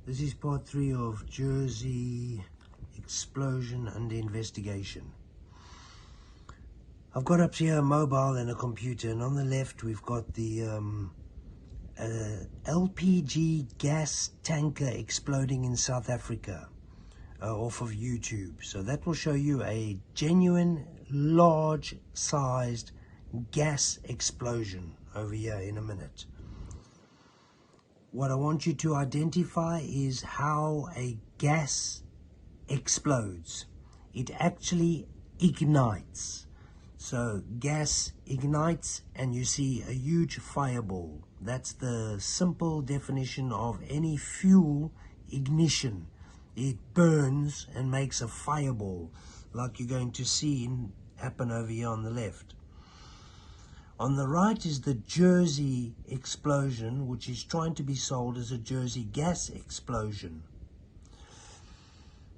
This is part 3 of Jersey explosion under investigation. I've got up here a mobile and a computer, and on the left we've got the LPG gas tanker exploding in South Africa off of YouTube. So that will show you a genuine large sized gas explosion over here in a minute. What I want you to identify is how a gas explodes. It actually ignites. So gas ignites and you see a huge fireball. That's the simple definition of any fuel ignition. It burns and makes a fireball, like you're going to see happen over here on the left. On the right is the Jersey explosion, which is trying to be sold as a Jersey gas explosion.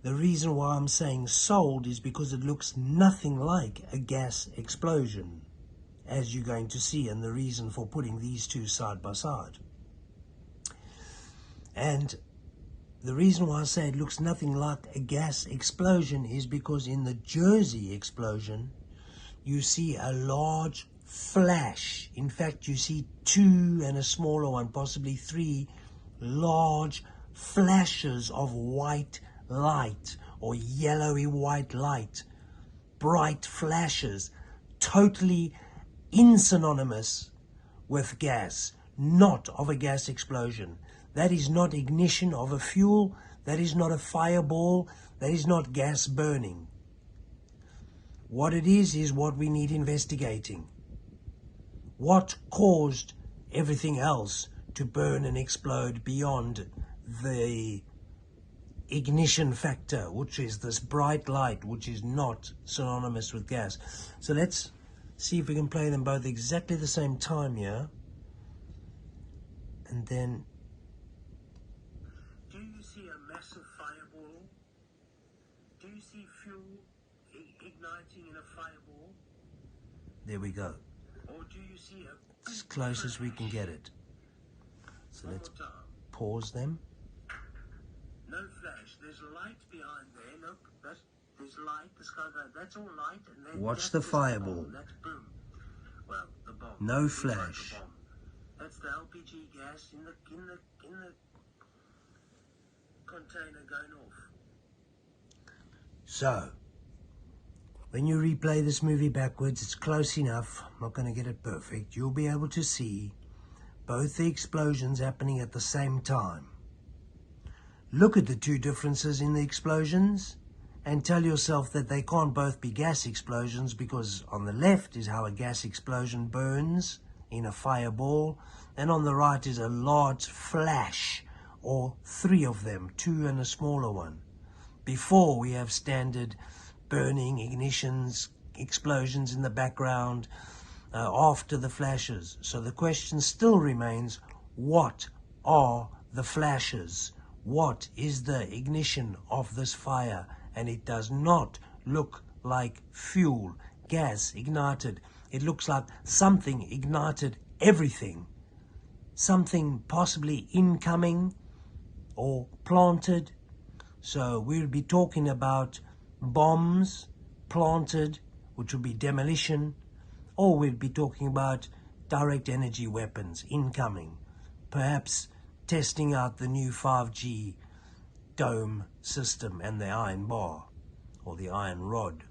The reason why I'm saying sold is because it looks nothing like a gas explosion, as you're going to see, and the reason for putting these two side by side. And the reason why I say it looks nothing like a gas explosion is because in the Jersey explosion, you see a large flash. In fact, you see two and a smaller one, possibly three large flashes of white light or yellowy white light, bright flashes, totally insynonymous with gas, not of a gas explosion. That is not ignition of a fuel, that is not a fireball, that is not gas burning. What it is what we need investigating. What caused everything else to burn and explode beyond the ignition factor, which is this bright light, which is not synonymous with gas? So let's see if we can play them both exactly the same time here. And then, do you see a massive fireball? Do you see fuel igniting in a fireball? There we go. Or do you see as close as we can get it. So let's pause them. No flash. There's light behind there. Look, there's light. The sky, that's all light. And then watch the fireball. That's boom. Well, the bomb. No flash. Like that's the LPG gas in the container going off. So, when you replay this movie backwards, it's close enough. I'm not going to get it perfect. You'll be able to see both the explosions happening at the same time. Look at the two differences in the explosions and tell yourself that they can't both be gas explosions, because on the left is how a gas explosion burns in a fireball, and on the right is a large flash, or three of them, two and a smaller one. Before we have standard burning, ignitions, explosions in the background after the flashes. So the question still remains, what are the flashes? What is the ignition of this fire? And it does not look like fuel, gas ignited. It looks like something ignited everything. Something possibly incoming or planted. So we'll be talking about bombs planted, which will be demolition, or we'll be talking about direct energy weapons incoming, perhaps testing out the new 5G dome system and the iron bar or the iron rod.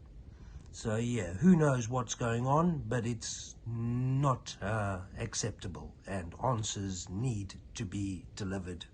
So yeah, who knows what's going on, but it's not acceptable, and answers need to be delivered.